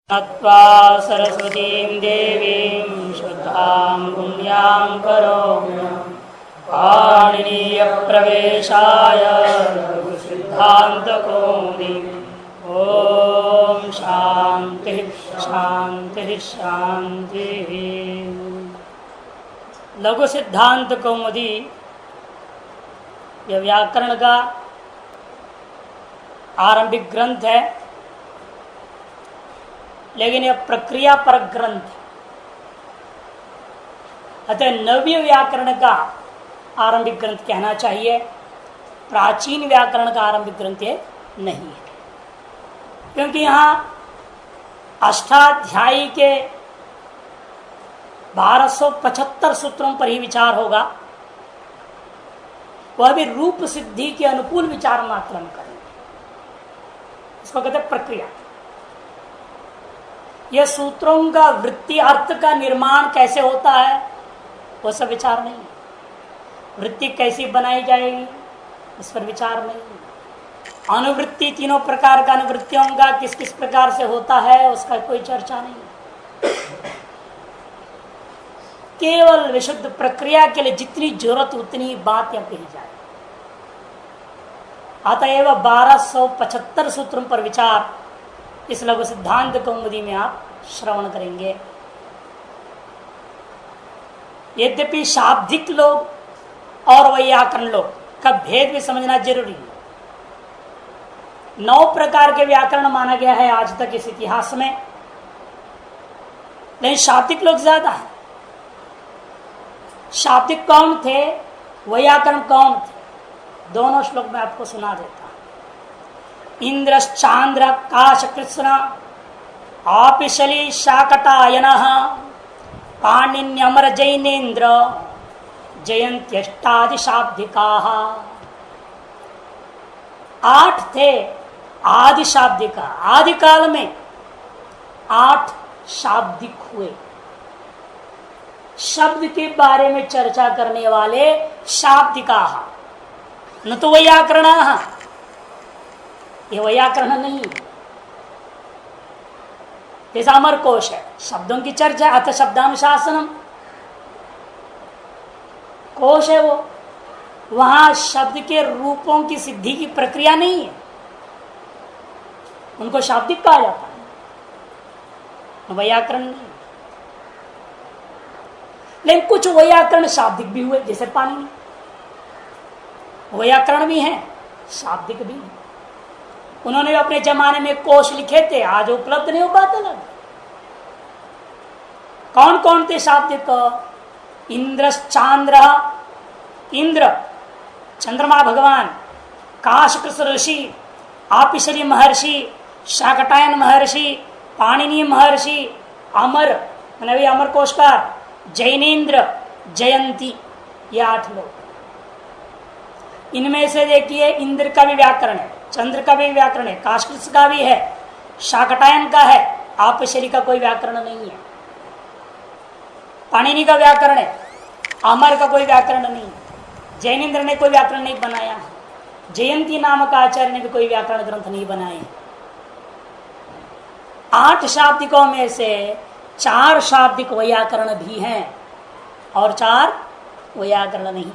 नत्वा सरस्वतीं देवीं शुद्धां पुण्यां करोमि पाणिनीयप्रवेशाय सिद्धान्तकौमुदी। ॐ शान्तिः शान्तिः शान्तिः। लघु सिद्धांत कौमुदी यह व्याकरण का आरंभिक ग्रंथ है, लेकिन यह प्रक्रिया पर ग्रंथ है। अतः नव्य व्याकरण का आरंभिक ग्रंथ कहना चाहिए, प्राचीन व्याकरण का आरंभिक ग्रंथ ये नहीं है। क्योंकि यहाँ अष्टाध्यायी के 1275 सूत्रों पर ही विचार होगा, वह भी रूप सिद्धि के अनुकूल विचार मात्र हम करेंगे। इसको कहते हैं प्रक्रिया। यह सूत्रों का वृत्ति अर्थ का निर्माण कैसे होता है वो सब विचार नहीं है। वृत्ति कैसी बनाई जाएगी उस पर विचार नहीं है। अनुवृत्ति तीनों प्रकार का अनुवृत्तियों का किस किस प्रकार से होता है उसका कोई चर्चा नहीं है। केवल विशुद्ध प्रक्रिया के लिए जितनी जरूरत उतनी बात यहां कही जाए। अतएव 1275 सूत्रों पर विचार इस लघु सिद्धांत कौमुदी में आप श्रवण करेंगे। यद्यपि शाब्दिक लोग और वैयाकरण लोग का भेद भी समझना जरूरी है। 9 प्रकार के व्याकरण माना गया है आज तक इस इतिहास में, लेकिन शाब्दिक लोग ज्यादा है। शाब्दिक कौन थे, वैयाकरण कौन थे, दोनों श्लोक में आपको सुना देता हूं। इंद्रश्चांद्र काशकृत्स्न आपिशली शाकटायन पाणिन्यमर जैनेन्द्र जयंत्यष्टादि शाब्दिका। 8 थे आदि शाब्दिका। आदि काल में 8 शाब्दिक हुए। शब्द के बारे में चर्चा करने वाले शाब्दिका, न तो वैयाकरण। ये वैयाकरण नहीं है। जैसा अमर कोश है, शब्दों की चर्चा, अथ शब्दानुशासनम कोश है वो। वहां शब्द के रूपों की सिद्धि की प्रक्रिया नहीं है, उनको शाब्दिक कहा जाता है, वैयाकरण नहीं। लेकिन कुछ वैयाकरण शाब्दिक भी हुए, जैसे पाणिनि। वैयाकरण भी है, शाब्दिक भी है। उन्होंने अपने जमाने में कोश लिखे थे, आज उपलब्ध नहीं हो पाते लग। कौन कौन थे शाब्दिक? इंद्रश्चांद्र, इंद्र चंद्रमा भगवान, काशकृष्ण ऋषि, आपिशरी महर्षि, शाकटायन महर्षि, पाणिनि महर्षि, अमर मैंने अमर कोशकार, जैनेन्द्र, जयंती, ये 8 लोग। इनमें से देखिए इंद्र का भी व्याकरण है, चंद्र का भी व्याकरण है, काशकृष्ण का भी है, शाकटायन का है, आपिशरी का कोई व्याकरण नहीं है। पाणिनि का व्याकरण है, अमर का कोई व्याकरण नहीं है, जैनेन्द्र ने कोई व्याकरण नहीं बनाया है, जयंती नामक आचार्य ने भी कोई व्याकरण ग्रंथ नहीं बनाए। 8 शाब्दिकों में से 4 शाब्दिक वैयाकरण भी हैं और 4 वैयाकरण नहीं।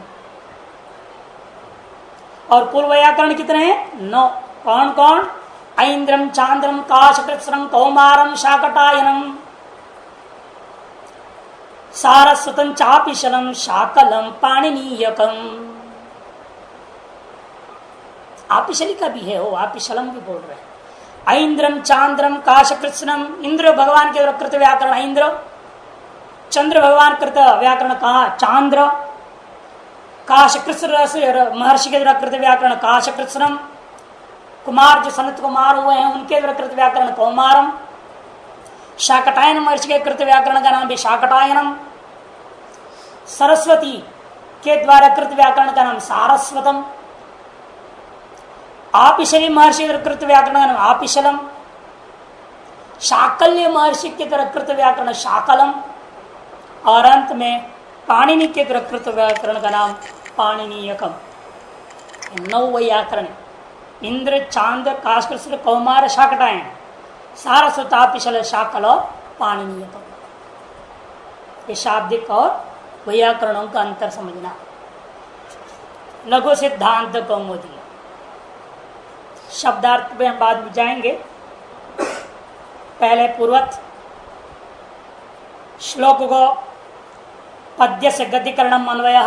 और कुल वैयाकरण कितने हैं? 9। कौन कौन? ऐन्द्रम, चांद्रम, काशकृत्स्नम, कौमारम, शाकटायनम, सारस्वतम, चापिशलम, शाकलम, पाणिनीयकम। आपिशली का भी है, हो आपिशलम भी बोल रहे हैं। ऐन्द्रम, चांद्रम, काशकृत्स्नम, इंद्र भगवान के कृत व्याकरण ऐन्द्र, चंद्र भगवान कृत व्याकरण कहा चांद्र, काशकृष्ण महर्षि के द्वारा कृत व्याकरण काशकृष्णम, कुमार जो सनत कुमार हुए हैं उनके द्वारा कृत व्याकरण कौमारम, शाकटायन महर्षि के कृत व्याकरण का नाम भी शाकटायनम, सरस्वती के द्वारा कृत व्याकरण का नाम सारस्वतम, आपिशली महर्षि कृत व्याकरण का नाम आपिशलम, शाकल्य महर्षि के द्वारा कृत व्याकरण शाकलम, और अंत में पाणिनि के द्वारा कृत व्याकरण का नाम पाणिनीयकम। 9 वैयाकरण, इंद्र, चांद, काशकृष्ण, कौमार, शाकटायन, सारस्वतापिशल शाकल और पाणिनीय का। ये शाब्दिक और व्याकरणों का अंतर समझना। लघु सिद्धांत कौमुदी शब्दार्थ में हम बाद में जाएंगे। पहले पूर्वत श्लोक को पद्य से गद्यकरणम अन्वय,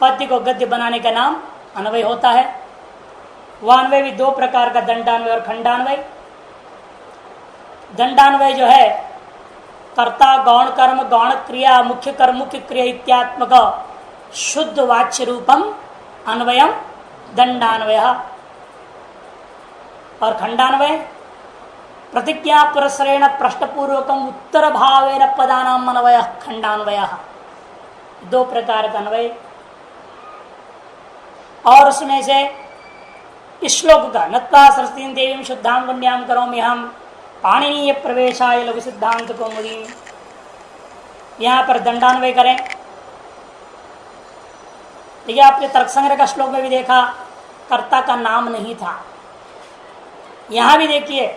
पद्य को गद्य बनाने का नाम अन्वय होता है। वह अन्वय भी दो प्रकार का, दंडान्वय और खंडान्वय। दंडान्वय जो है कर्ता गौण कर्म गौण क्रिया मुख्य कर्म मुख्य क्रिया इत्यात्मक शुद्ध वाच्य रूपम अन्वयम दंडान्वय। और खंडान्वय प्रतिज्ञा पुरस्सरेण प्रश्नपूर्वकम उत्तर भावेन पदानाम अन्वय खंडान्वय। दो प्रकार का अन्वय। और उसमें से इस श्लोक का नत्वा सरस्वती देवी शुद्धां वन्याम करोमि हम पाणिनीय प्रवेशाय लघु सिद्धांत कौमुदी, यहां पर दंडान्वय करें। देखिए आपने तर्क संग्रह का श्लोक में भी देखा कर्ता का नाम नहीं था। यहां भी देखिए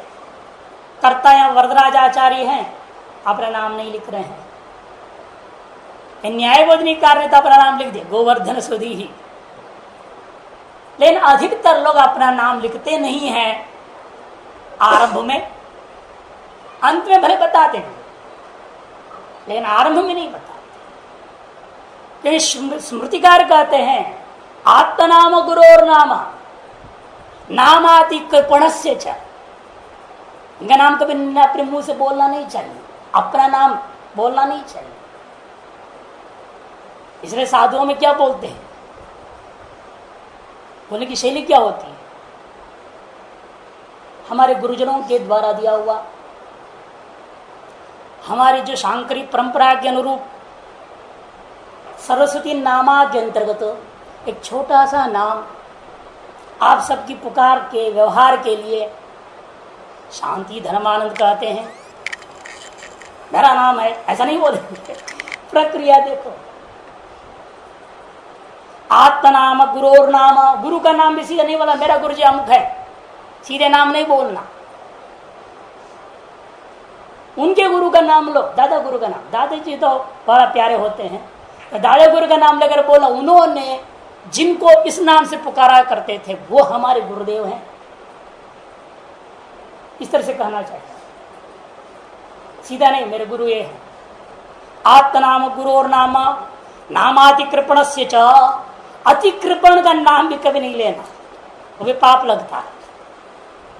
कर्ता यहाँ वरदराज आचार्य हैं, अपना नाम नहीं लिख रहे हैं। न्याय बोधनी कार्य तो अपना नाम लिख दिया गोवर्धन सुधी ही, लेकिन अधिकतर लोग अपना नाम लिखते नहीं हैं आरंभ में। अंत में भले बताते हैं लेकिन आरंभ में नहीं बताते। स्मृतिकार कहते हैं आत्मनाम गुरोर नाम नामाति कृपणस्य च। इनका नाम कभी अपने मुंह से बोलना नहीं चाहिए, अपना नाम बोलना नहीं चाहिए। इसलिए साधुओं में क्या बोलते हैं, बोलने की शैली क्या होती है, हमारे गुरुजनों के द्वारा दिया हुआ, हमारी जो शांकरी परंपरा के अनुरूप सरस्वती नामा के अंतर्गत एक छोटा सा नाम आप सबकी पुकार के व्यवहार के लिए शांति धर्मानंद कहते हैं। मेरा नाम है ऐसा नहीं बोलेंगे, प्रक्रिया देखो। आत्मनाम गुरोर नाम, गुरु का नाम भी सीधा नहीं बोला मेरा गुरु जी अमुक है, सीधे नाम नहीं बोलना। उनके गुरु का नाम लो, दादा गुरु का नाम, दादाजी तो बड़ा प्यारे होते हैं, तो दादा गुरु का नाम लेकर बोला। उन्होंने जिनको इस नाम से पुकारा करते थे वो हमारे गुरुदेव हैं, इस तरह से कहना चाहिए, सीधा नहीं मेरे गुरु ये है। आत्मनाम गुरोर नाम नामातिकृपण से च, अतिकृपण का नाम भी कभी नहीं लेना, वो भी पाप लगता है,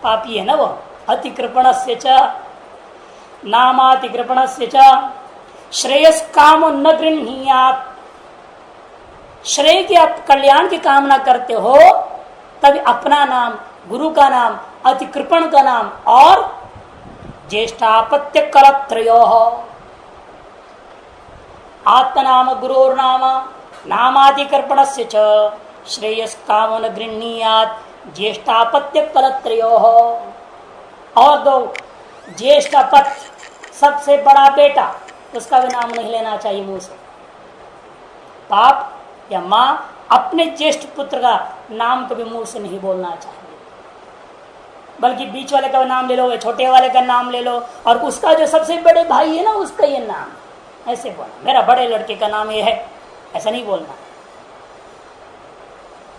पापी है ना वो। अतिकृपण से च नामातिकृपण से च श्रेयस काम न गृह्णीयात्, श्रेय के आप कल्याण की कामना करते हो तभी अपना नाम गुरु का नाम अतिकृपण का नाम और ज्येष्ठापत्य कलत्रयो आत्मनाम गुरोर नाम नामातिकृपण से च श्रेयस काम न गृह्णीयात् ज्येष्ठापत्य कलत्रयो। और दो ज्येष्ठापत सबसे बड़ा बेटा, उसका भी नाम नहीं लेना चाहिए मुंह से। बाप या माँ अपने ज्येष्ठ पुत्र का नाम कभी मुंह से नहीं बोलना चाहिए, बल्कि बीच वाले का नाम ले लो, छोटे वाले का नाम ले लो, और उसका जो सबसे बड़े भाई है ना उसका ये नाम ऐसे बोलना, मेरा बड़े लड़के का नाम ये है, ऐसा नहीं बोलना।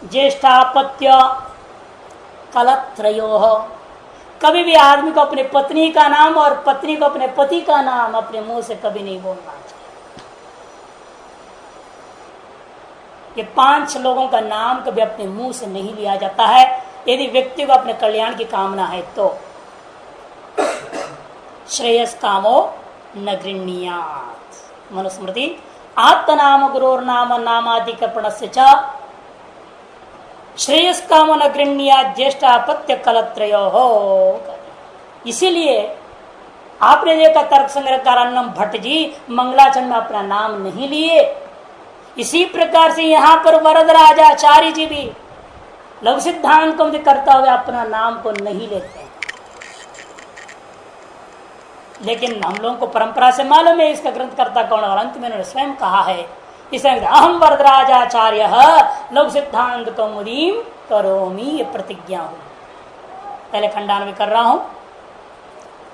ज्येष्ठापत्य कलत्रयो, कभी भी आदमी को अपने पत्नी का नाम और पत्नी को अपने पति का नाम अपने मुंह से कभी नहीं बोलना चाहिए। ये 5 लोगों का नाम कभी अपने मुंह से नहीं लिया जाता है यदि व्यक्ति को अपने कल्याण की कामना है तो। श्रेयस कामो न गृह्णीयात्, मनुस्मृति आत्मनाम गुरोर नाम नामाधिकरण से च श्रेयस काम न गृह्णीयात् ज्येष्ठापत्य कलत्रयो हो। इसीलिए आपने देखा तर्क संग्रहकार अन्नम भट्ट जी मंगलाचरण में अपना नाम नहीं लिए। इसी प्रकार से यहाँ पर वरदराजाचार्य जी भी लघु सिद्धांत को करता हुए अपना नाम को नहीं लेते हैं। लेकिन हम लोगों को परंपरा से मालूम है इसका ग्रंथकर्ता कौन, और अंत में उन्होंने स्वयं कहा है इसे अहम वरदराजाचार्य लघु सिद्धांत कौमुदीम करोमि, ये प्रतिज्ञा हो। पहले खंडान्वय कर रहा हूं,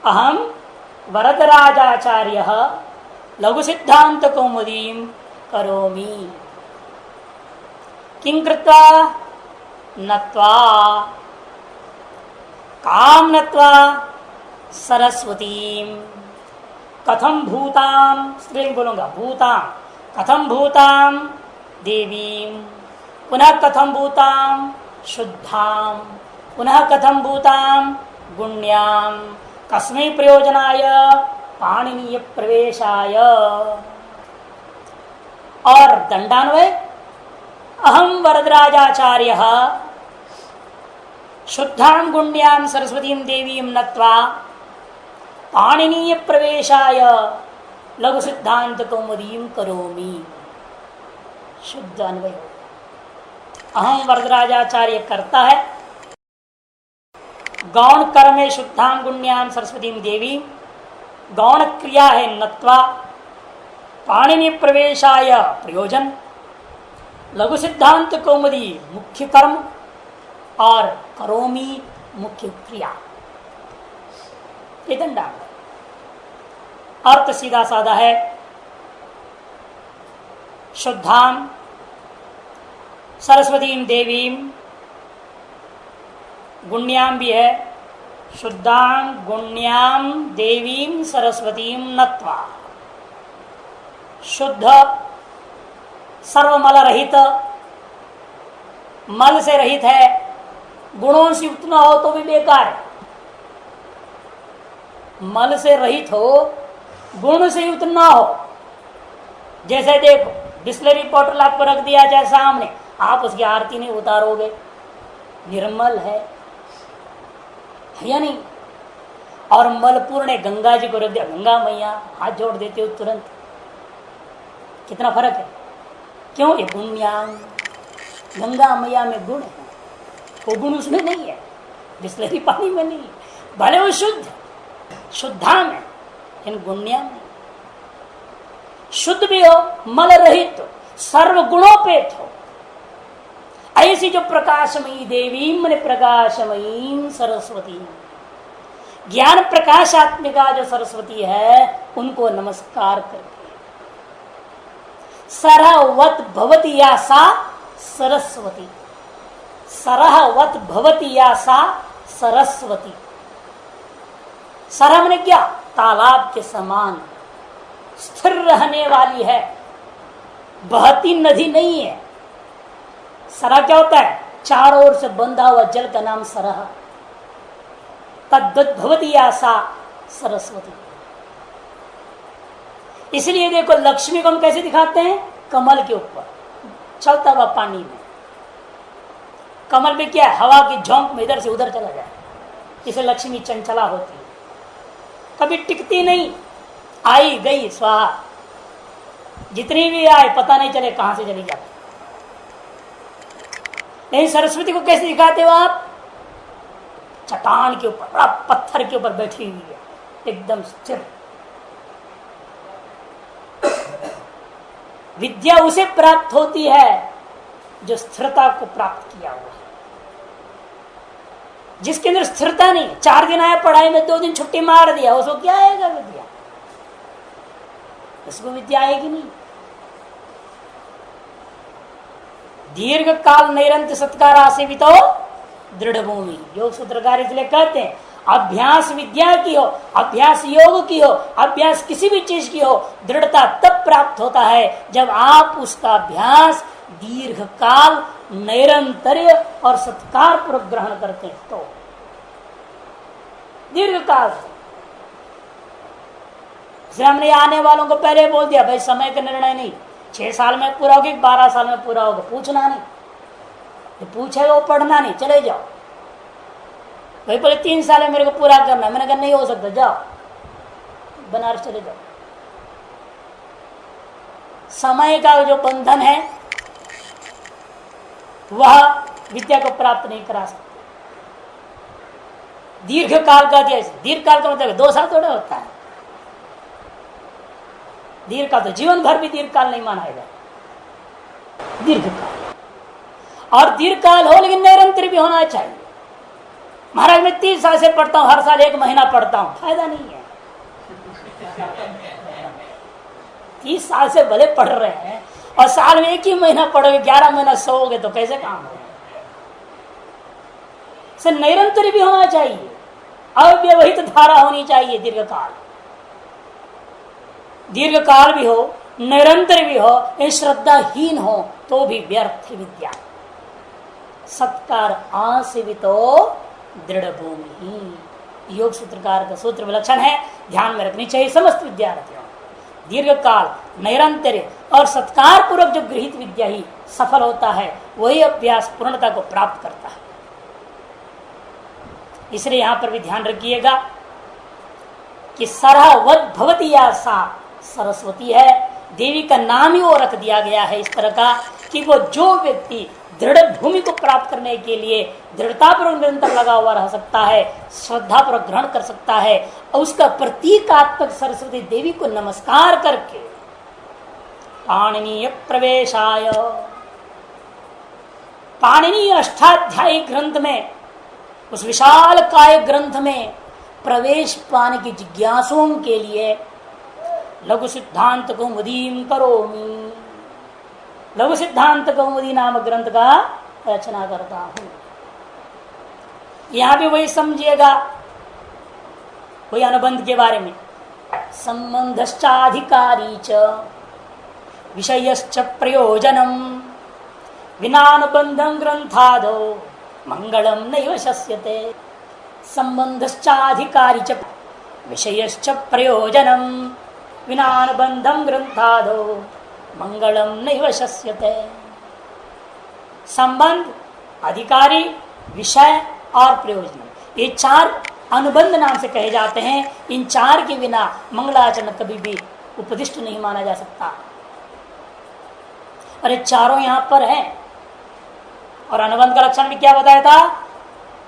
अहम वरदराजाचार्य लघु सिद्धांत कौमुदीं करोमि। किं कृत्वा नत्वा काम नत्वा सरस्वतीं कथम भूतां, स्त्रीलिंग बोलूंगा, भूतां कथम भूतां देवीं, पुनः कथम भूतां शुद्धां, पुनः कथम भूतां गुण्यां, कस्मै प्रयोजनाय पाणिनीय प्रवेशाय। और दंडान्वय अहम वरदराजाचार्य शुद्धां गुण्यां सरस्वतीं देवीं नत्वा पाणिनीय प्रवेशाय लघु सिद्धांत कौमुदीं करोमि। शुद्ध अन्वय अहम वरदराजाचार्य करता है, गौण कर्म है शुद्धां गुण्यां सरस्वतीं देवी, गौण क्रिया है नत्वा, पाणिनि प्रवेशाय प्रयोजन, लघु सिद्धांत कौमुदी मुख्य कर्म और करोमी मुख्य क्रिया। ये दंडा अर्थ सीधा साधा है। शुद्धां सरस्वतीं देवीं, गुण्यां भी है, शुद्धां गुण्यां देवीं सरस्वतीं नत्वा, शुद्ध सर्वमल रहित, मल से रहित है, गुणों से युक्त न हो तो भी बेकार है। मल से रहित हो, गुण से युक्त न हो। जैसे देखो बिस्लरी बॉटल आपको रख दिया जाए सामने, आप उसकी आरती नहीं उतारोगे, निर्मल है या नहीं। और मल पूर्ण गंगा जी को रख दिया, गंगा मैया हाथ जोड़ देते हो तुरंत। कितना फर्क है, क्यों? ये गुण्याम, गंगा मैया में गुण है, वो गुण उसमें नहीं है, बिस्लरी पानी में नहीं है। भले वो शुद्ध शुद्धा में, इन गुण्याम में शुद्ध भी हो, मल रहित हो, सर्व गुणोपेत हो। ऐसी जो प्रकाशमयी देवी मन प्रकाशमयी सरस्वती, ज्ञान प्रकाशात्मिका जो सरस्वती है, उनको नमस्कार करके सरहवत भवती या सा सरस्वती, सरहवत भवती या सा सरस्वती। सरह ने क्या? तालाब के समान स्थिर रहने वाली है, बहती नदी नहीं है। सरह क्या होता है? चारों ओर से बंधा हुआ जल का नाम सरह। तद्वत भवती या सा सरस्वती। इसलिए देखो लक्ष्मी को हम कैसे दिखाते हैं? कमल के ऊपर चलता हुआ पानी में। कमल में क्या है? हवा की झोंक में इधर से उधर चला जाए, इसे लक्ष्मी चंचला होती है, कभी टिकती नहीं, आई गई स्वाहा। जितनी भी आए पता नहीं चले कहां से चली जाती। लेकिन सरस्वती को कैसे दिखाते हो आप? चट्टान के ऊपर, बड़ा पत्थर के ऊपर बैठी हुई है, एकदम स्थिर। विद्या उसे प्राप्त होती है जो स्थिरता को प्राप्त किया हुआ है। जिसके अंदर स्थिरता नहीं, 4 दिन आया पढ़ाई में, 2 दिन छुट्टी मार दिया, उसको क्या आएगा विद्या? उसको विद्या आएगी नहीं। दीर्घ काल नैरंत सत्कार आसेवित हो दृढ़ भूमि। योग सूत्रकार इसलिए कहते हैं अभ्यास विद्या की हो, अभ्यास योग की हो, अभ्यास किसी भी चीज की हो, दृढ़ता तब प्राप्त होता है जब आप उसका अभ्यास दीर्घ काल निरंतर्य और सत्कार पूर्वक ग्रहण करते हैं। तो दीर्घ काल से हमने आने वालों को पहले बोल दिया, भाई समय का निर्णय नहीं, 6 साल में पूरा होगा, 12 साल में पूरा होगा, पूछना नहीं। पूछेगा वो पढ़ना नहीं, चले जाओ। भाई बोले 3 साल में मेरे को पूरा करना है, मैंने कहा नहीं हो सकता, जाओ बनारस चले जाओ। समय का जो बंधन है वह विद्या को प्राप्त नहीं करा सकते। दीर्घ काल का जैसे, दीर्घ काल का मतलब 2 साल थोड़ा होता है। दीर्घ काल तो जीवन भर भी दीर्घ काल नहीं मानाएगा, दीर्घ काल। और दीर्घ काल हो लेकिन निरंतर भी होना चाहिए। महाराज मैं 30 साल से पढ़ता हूं, हर साल 1 महीना पढ़ता हूं, फायदा नहीं है। 30 साल से भले पढ़ रहे हैं और साल में 1 ही महीना पढ़ोगे, 11 महीना सोओगे तो कैसे काम होगा? से निरंतर भी होना चाहिए, अव्यवहित धारा होनी चाहिए, दीर्घकाल भी हो, निरंतर भी हो। ये श्रद्धाहीन हो तो भी व्यर्थ विद्या। सत्कार आसेवितो दृढ़ भूमि, योग सूत्रकार का सूत्र विलक्षण है, ध्यान में रखनी चाहिए समस्त विद्यार्थियों। दीर्घकाल, निरंतर और सत्कार पूर्वक जो गृहीत विद्या ही सफल होता है, वही अभ्यास पूर्णता को प्राप्त करता है। इसलिए यहां पर भी ध्यान रखिएगा कि सरहवत भवती या सा सरस्वती है, देवी का नाम ही वो रख दिया गया है इस तरह का कि वो जो व्यक्ति दृढ़ भूमि को प्राप्त करने के लिए दृढ़तापूर्वक निरंतर लगा हुआ रह सकता है, श्रद्धापूर्वक ग्रहण कर सकता है, और उसका प्रतीकात्मक सरस्वती देवी को नमस्कार करके पाणिनीय प्रवेशाय, पाणिनीय अष्टाध्यायी ग्रंथ में, उस विशाल काय ग्रंथ में प्रवेश पाने की जिज्ञासुओं के लिए लघु सिद्धांत कौमुदीम करोमि, लघु सिद्धांत कौमुदी नामक ग्रंथ का रचना करता हूं। यहां भी वही समझिएगा, वही अनुबंध के बारे में, संबंधश्चाधिकारी च विषयश्च प्रयोजनम विनानुबंधं ग्रंथादो मंगलम नैव शस्यते। संबंधश्चाधिकारी च विषयश्च प्रयोजनम विनानुबंधं ग्रंथादो मंगलम नैव शस्यते। संबंध, अधिकारी, विषय और प्रयोजन, ये 4 अनुबंध नाम से कहे जाते हैं। इन 4 के बिना मंगलाचरण कभी भी उपदिष्ट नहीं माना जा सकता। और ये चारों यहां पर है। और अनुबंध का लक्षण भी क्या बताया था?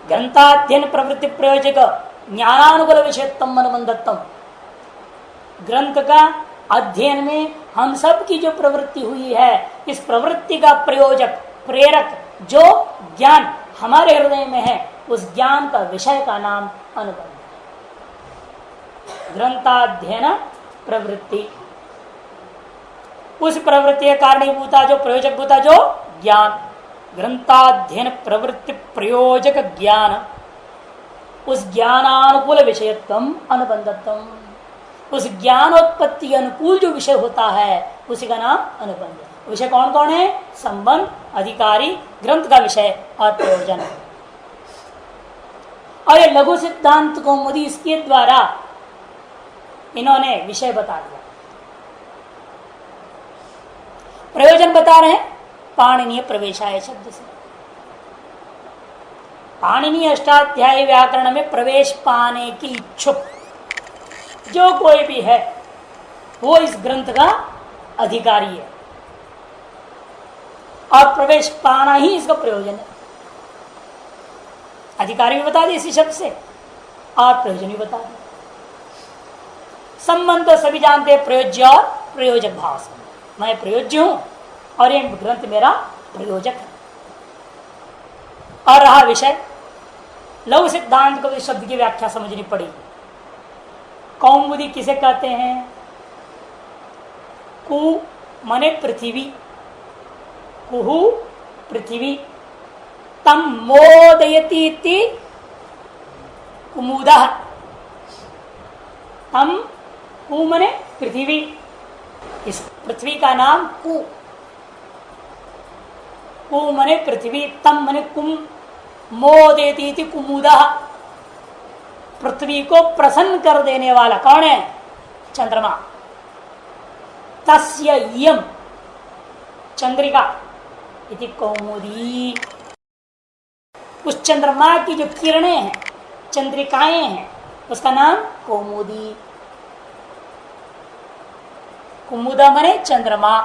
ग्रंथाध्ययन प्रवृत्ति प्रयोजक ज्ञानानुकूल विषयत्म अनुबंधत्म। ग्रंथ का अध्ययन में हम सब की जो प्रवृत्ति हुई है, इस प्रवृत्ति का प्रयोजक, प्रेरक जो ज्ञान हमारे हृदय में है, उस ज्ञान का विषय का नाम अनुबंध। ग्रंथाध्ययन प्रवृत्ति, उस प्रवृत्ति के कारणीभूता जो प्रयोजक भूता जो ज्ञान, ग्रंथाध्ययन प्रवृत्ति प्रयोजक ज्ञान, उस ज्ञानानुकूल विषयत्म अनुबंधत्म, उस ज्ञानोत्पत्ति अनुकूल जो विषय होता है उसी का नाम अनुबंध। विषय कौन कौन है? संबंध, अधिकारी, ग्रंथ का विषय और प्रयोजन। और ये लघु सिद्धांत कौमुदी, इसके द्वारा इन्होंने विषय बता दिया, प्रयोजन बता रहे हैं पाणिनीय प्रवेशाय शब्द से। पाणिनीय अष्टाध्यायी व्याकरण में प्रवेश पाने की इच्छुक जो कोई भी है वो इस ग्रंथ का अधिकारी है, और प्रवेश पाना ही इसका प्रयोजन है। अधिकारी भी बता दिए इसी शब्द से, और प्रयोजन भी बता दिया। संबंध तो सभी जानते हैं, प्रयोज्य और प्रयोजक भाव से। मैं प्रयोज्य हूं और ये ग्रंथ मेरा प्रयोजक है। और रहा विषय, लघु सिद्धांत को इस शब्द की व्याख्या समझनी पड़ेगी। कौमुदी किसे कहते हैं? कु मने पृथ्वी, कुहु पृथ्वी, तम मोदयति इति कुमुदः। तम कु मने पृथ्वी, इस पृथ्वी का नाम कु, कु मने पृथ्वी, तम मने कुम, मोदयति इति कुमुदः। पृथ्वी को प्रसन्न कर देने वाला कौन है? चंद्रमा। तस्य इयं चंद्रिका इति कौमुदी, उस चंद्रमा की जो किरणें हैं, चंद्रिकाएं हैं, उसका नाम कौमुदी। कुमुदा मने चंद्रमा,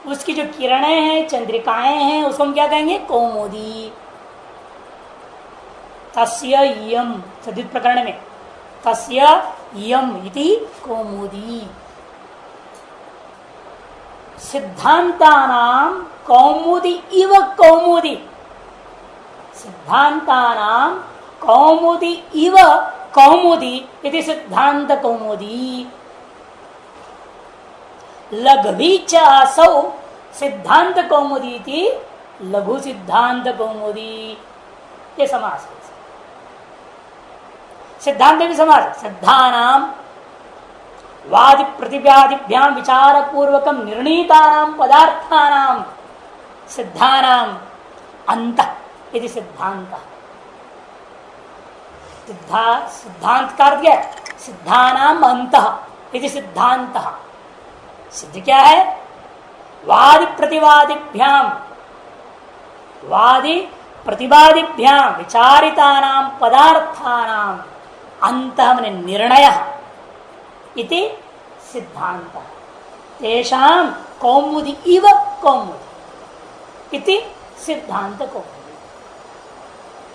उसकी जो किरणें हैं, चंद्रिकाएं हैं, उसको हम क्या कहेंगे? कौमुदी। तस्य इयं, सदित प्रकरण में तस्य इयं इति कौमुदी। सिद्धांतानां कौमुदी इव कौमुदी, सिद्धांतानां कौमुदी इव कौमुदी इति सिद्धांत कौमुदी। लघवी च असौ सिद्धांत कौमुदी इति लघु सिद्धांत कौमुदी। ये समास है। सिद्धांत भी समास। सिद्धानाम वादि प्रतिव्यादिभ्याम विचार पूर्वकम निर्णीतानाम पदार्थानाम सिद्धानाम अंत इति सिद्धांत। सिद्धांत का अर्थ क्या है? सिद्धानाम अंत इति सिद्धांत। सिद्ध क्या है? वादि प्रतिवादिभ्याम वादि प्रतिवादिभ्याम विचारितानाम पदार्थानाम अंतः मने निर्णय इति सिद्धांत। तेषाम कौमुदी इव कौमुदी इति सिद्धांत कौमुदी।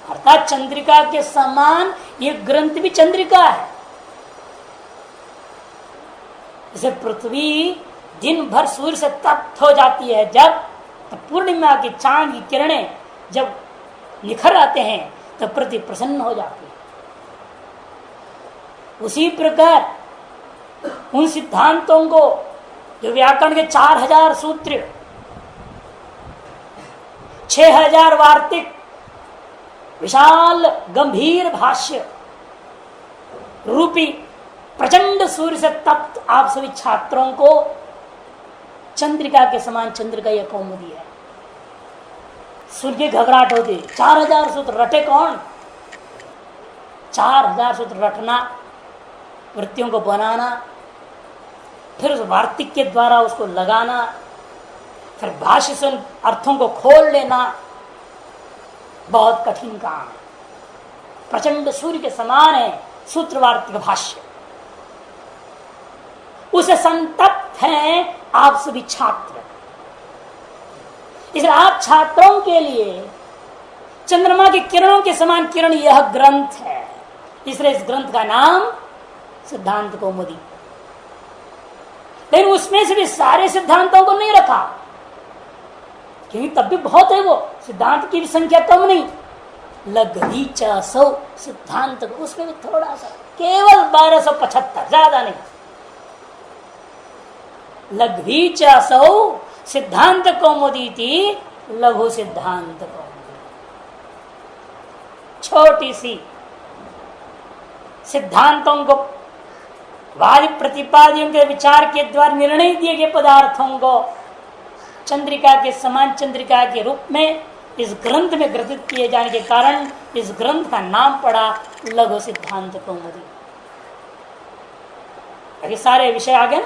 अर्थात चंद्रिका के समान ये ग्रंथ भी चंद्रिका है। जैसे पृथ्वी दिन भर सूर्य से तप्त हो जाती है, जब पूर्णिमा की चांद की किरणें जब निखर आते हैं तो पृथ्वी प्रसन्न हो जाती है। उसी प्रकार उन सिद्धांतों को जो व्याकरण के 4000 सूत्र 6000 वार्तिक विशाल गंभीर भाष्य रूपी प्रचंड सूर्य से तप्त आप सभी छात्रों को चंद्रिका के समान चंद्रिका यह कौमुदी है। सूर्य की घबराहट होती। 4000 सूत्र रटे कौन? 4000 सूत्र रटना, वृत्तियों को बनाना, फिर उस वार्तिक के द्वारा उसको लगाना, फिर भाष्य से अर्थों को खोल लेना, बहुत कठिन काम है। प्रचंड सूर्य के समान है सूत्र वार्तिक भाष्य। उसे संतप्त हैं आप सभी छात्र। इसलिए आप छात्रों के लिए चंद्रमा की किरणों के समान किरण यह ग्रंथ है। इसलिए इस ग्रंथ का नाम सिद्धांत कौमुदी। लेकिन उसमें से भी सारे सिद्धांतों को नहीं रखा, क्योंकि तब भी बहुत है, वो सिद्धांत की भी संख्या कम नहीं। लघवी च सौ सिद्धांत, उसमें भी थोड़ा सा, केवल 1275, ज्यादा नहीं। लघवी च सौ सिद्धांत कौमुदी थी लघु सिद्धांत कौमुदी। छोटी सी सिद्धांतों को वादि प्रतिपादियों के विचार के द्वारा निर्णय दिए गए पदार्थों को चंद्रिका के समान चंद्रिका के रूप में इस ग्रंथ में ग्रथित किए जाने के कारण इस ग्रंथ का नाम पड़ा लघु सिद्धांत कौमुदी। ये सारे विषय आ गए।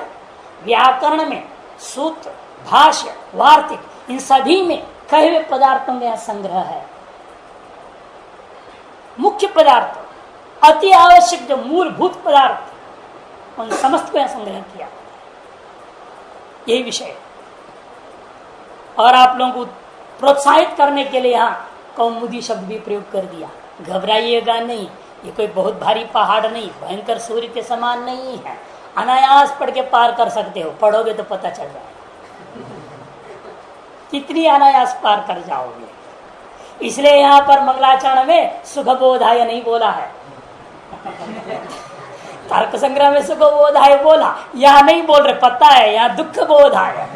व्याकरण में सूत्र, भाष्य, वार्तिक, इन सभी में कहे हुए पदार्थों का संग्रह है। मुख्य पदार्थ, अति आवश्यक जो मूलभूत पदार्थ, उन समस्त को संग्रह किया, यही विषय। और आप लोगों को प्रोत्साहित करने के लिए यहाँ कौमुदी शब्द भी प्रयोग कर दिया। घबराइएगा नहीं, ये कोई बहुत भारी पहाड़ नहीं, भयंकर सूर्य के समान नहीं है। अनायास पढ़ के पार कर सकते हो, पढ़ोगे तो पता चल जाएगा कितनी अनायास पार कर जाओगे। इसलिए यहाँ पर मंगलाचरण में सुखबोधाय नहीं बोला है, तर्क संग्रह में सुखबोधाय बोला, यहाँ नहीं बोल रहे, पता है यहाँ दुख बोधाय।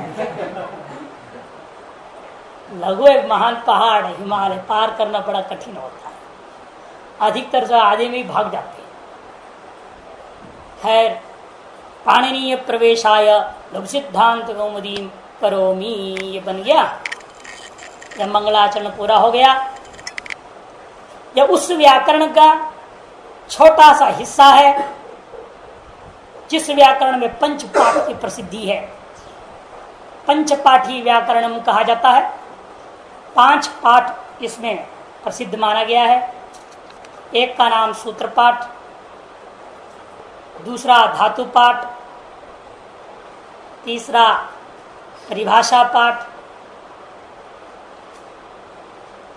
लघु एक महान पहाड़ है, हिमालय पार करना बड़ा कठिन होता है, अधिकतर जो आदमी भाग जाते हैं। खैर, पाणिनीय प्रवेशाय लघु सिद्धांत कौमुदी करोमी, ये बन गया। जब मंगलाचरण पूरा हो गया, जब उस व्याकरण का छोटा सा हिस्सा है जिस व्याकरण में पंचपाठ की प्रसिद्धि है, पंचपाठी व्याकरणम कहा जाता है। 5 पाठ इसमें प्रसिद्ध माना गया है। एक का नाम सूत्र पाठ, दूसरा धातु पाठ, तीसरा परिभाषा पाठ,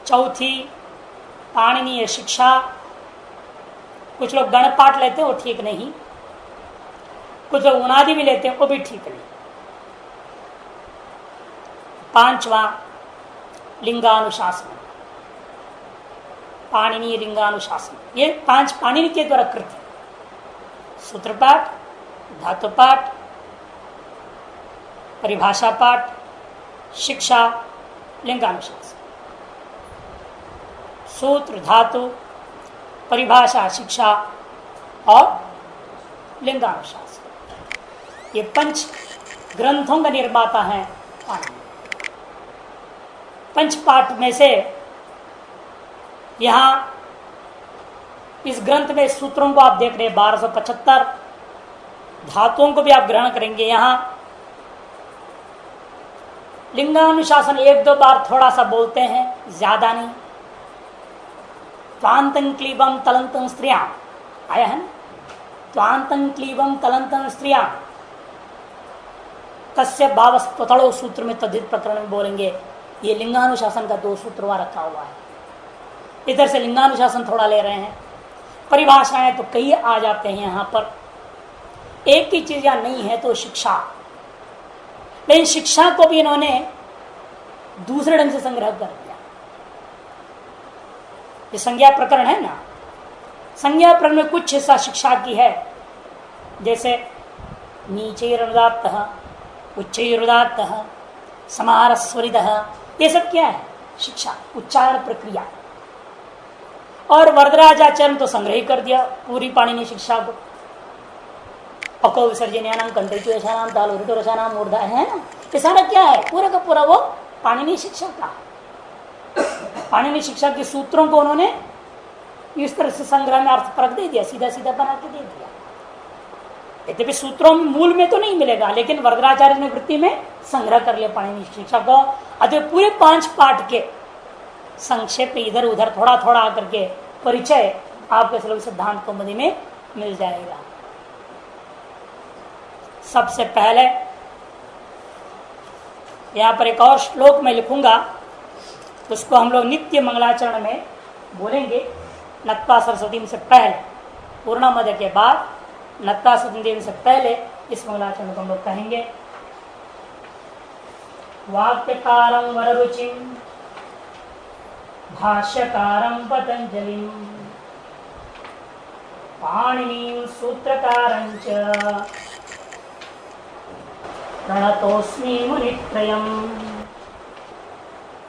चौथी पाणिनीय शिक्षा। कुछ लोग गण पाठ लेते हैं, वो ठीक नहीं। कुछ लोग उनादि भी लेते हैं, वो भी ठीक नहीं। 5वां लिंगानुशासन। पाणिनि लिंगानुशासन, ये 5 पाणिनि के द्वारा कृत है। सूत्रपाठ, धातुपाठ, परिभाषा पाठ, शिक्षा, लिंगानुशासन। सूत्र, धातु, परिभाषा, शिक्षा और लिंगानुशासन, ये 5 ग्रंथों का निर्माता है पाणिनि। 5 पाठ में से यहां इस ग्रंथ में सूत्रों को आप देख रहे हैं 1275, धातुओं को भी आप ग्रहण करेंगे। यहां लिंगानुशासन 1-2 बार थोड़ा सा बोलते हैं, ज्यादा नहीं। त्वांतं क्लीबम तलंतं स्त्रियां आया है ना, त्वांतं क्लीबम तलंतं स्त्रियां तस्य भावस्तुतड़ो सूत्र में तद्धित प्रकरण में बोलेंगे। ये लिंगानुशासन का 2 सूत्र वहां रखा हुआ है। इधर से लिंगानुशासन थोड़ा ले रहे हैं। परिभाषाएं तो कई आ जाते हैं यहां पर, एक ही चीज या नहीं है तो शिक्षा। लेकिन शिक्षा को भी इन्होंने दूसरे ढंग से संग्रह कर दिया। ये संज्ञा प्रकरण है ना, संज्ञा प्रकरण में कुछ हिस्सा शिक्षा की है, जैसे नीचे रुदात्त, उच्च रुदात्त, समाहार स्वरित, ये सब क्या है? शिक्षा, उच्चारण प्रक्रिया। और वरदराजाचार्य तो संग्रह कर दिया पूरी पाणिनि शिक्षा को। अको विसर्जन्यानाम कंठेशुनाम तालुरशानाम मूर्धा है ना, ये सारा क्या है? पूरा का पूरा वो पाणिनि शिक्षा का। पाणिनि शिक्षा के सूत्रों को उन्होंने इस तरह से संग्रह में अर्थ परख दे दिया, सीधा सीधा बना के दे दिया। यद्यपि सूत्रों में मूल में तो नहीं मिलेगा, लेकिन वरदराचार्य ने वृत्ति में संग्रह कर लिया पाणिनि शिक्षा को। अतः पूरे 5 पाठ के संक्षेप में इधर उधर थोड़ा थोड़ा आकर के परिचय आपके सरल सिद्धांत कौमुदी में मिल जाएगा। सबसे पहले यहां पर एक और श्लोक मैं लिखूंगा, उसको हम लोग नित्य मंगलाचरण में बोलेंगे। नत्वा सरस्वती से पहले, पूर्णमद के बाद नत्वा सरस्वती से पहले इस मंगलाचरण को हम लोग कहेंगे। वाक्यकारं वररुचिं भाष्यकारं पतंजलिं पाणिनिं सूत्रकारं च प्रणतोस्मि मुनित्रयम्।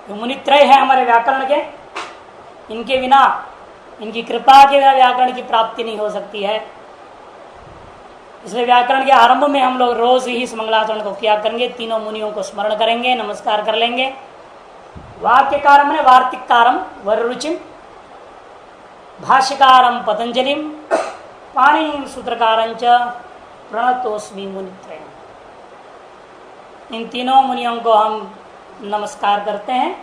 मुनित्रय है हमारे व्याकरण के, इनके बिना, इनकी कृपा के बिना व्याकरण की प्राप्ति नहीं हो सकती है। इसलिए व्याकरण के आरंभ में हम लोग रोज ही इस मंगलाचरण को किया करेंगे, तीनों मुनियों को स्मरण करेंगे, नमस्कार कर लेंगे। वाक्यकारम ने वार्तिकारम वररुचिम, भाष्यकारम पतंजलिम, पाणिनि सूत्रकारं च प्रणतोस्मि मुनित्रयम्। इन तीनों मुनियों को हम नमस्कार करते हैं।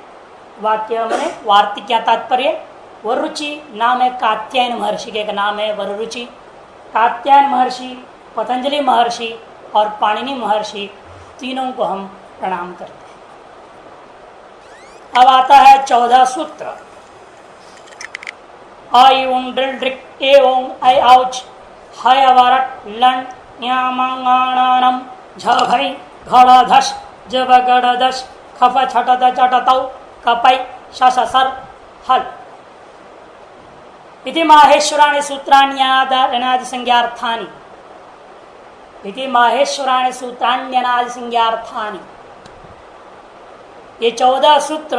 वाक्य में वार्तिक क्या तात्पर्य? वररुचि नाम है कात्यायन महर्षि के, एक नाम है वररुचि। कात्यायन महर्षि, पतंजलि महर्षि और पाणिनि महर्षि, तीनों को हम प्रणाम करते हैं। अब आता है 14 सूत्र। अयुं ड्रिक एवं ऐ औच हय वरट लं न्यामांगाणानम झभई घड़धश जब गड़दश खफ छटद चटतौ कपै शशसर हल इति माहेश्वराणि सूत्राण्यनादि संज्ञार्थानि। इति माहेश्वराणि सूत्राण्यनादि संज्ञार्थानि। ये 14 सूत्र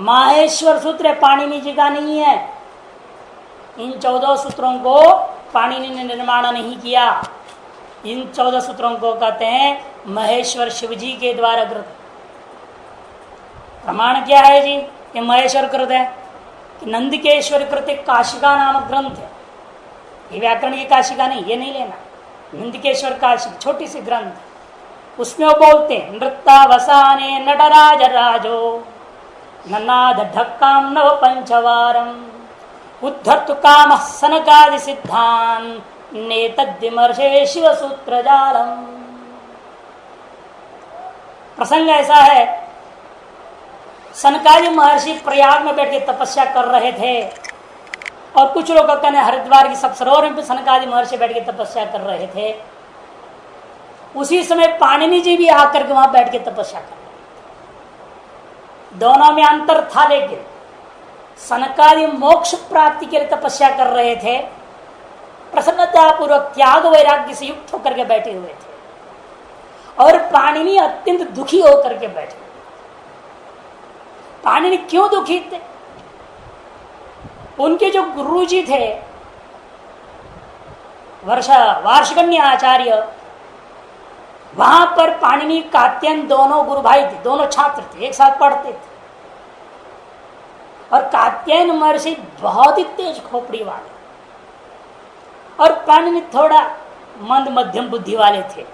माहेश्वर सूत्र पाणिनि जी का नहीं है। इन 14 सूत्रों को पाणिनि ने निर्माण नहीं किया। इन 14 सूत्रों को कहते हैं महेश्वर शिव जी के द्वारा कृत। प्रमाण क्या है जी? ये महेश्वर कृत है। नंदिकेश्वर कृत एक काशिका नामक ग्रंथ है। ये व्याकरण की काशिका नहीं, ये नहीं लेना। नंदिकेश्वर काशिक छोटी सी ग्रंथ, उसमें वो बोलते हैं नृत्तावसाने नटराज राजो ननाद ढक्काम नव पंचवारम उद्धर्तु काम सनकादि सिद्धान नेतद्विमर्शे शिव सूत्र जालम। प्रसंग ऐसा है, सनकादि महर्षि प्रयाग में बैठ के तपस्या कर रहे थे और कुछ लोग कहते हैं हरिद्वार की सब सरोवर में सनकादि महर्षि बैठ के तपस्या कर रहे थे। उसी समय पाणिनि जी भी आकर के वहां बैठ के तपस्या कर रहे। दोनों में अंतर था, लेकिन सनकादि मोक्ष प्राप्ति के लिए तपस्या कर रहे थे, प्रसन्नता पूर्वक त्याग वैराग्य से युक्त होकर के बैठे हुए थे, और पाणिनि अत्यंत दुखी होकर के बैठे। पाणिनि क्यों दुखी थे? उनके जो गुरुजी थे वार्षिकन्य आचार्य, वहां पर पाणिनि कात्यायन दोनों गुरु भाई थे, दोनों छात्र थे, एक साथ पढ़ते थे। और कात्यायन महर्षि बहुत ही तेज खोपड़ी वाले, और पाणिनि थोड़ा मंद मध्यम बुद्धि वाले थे।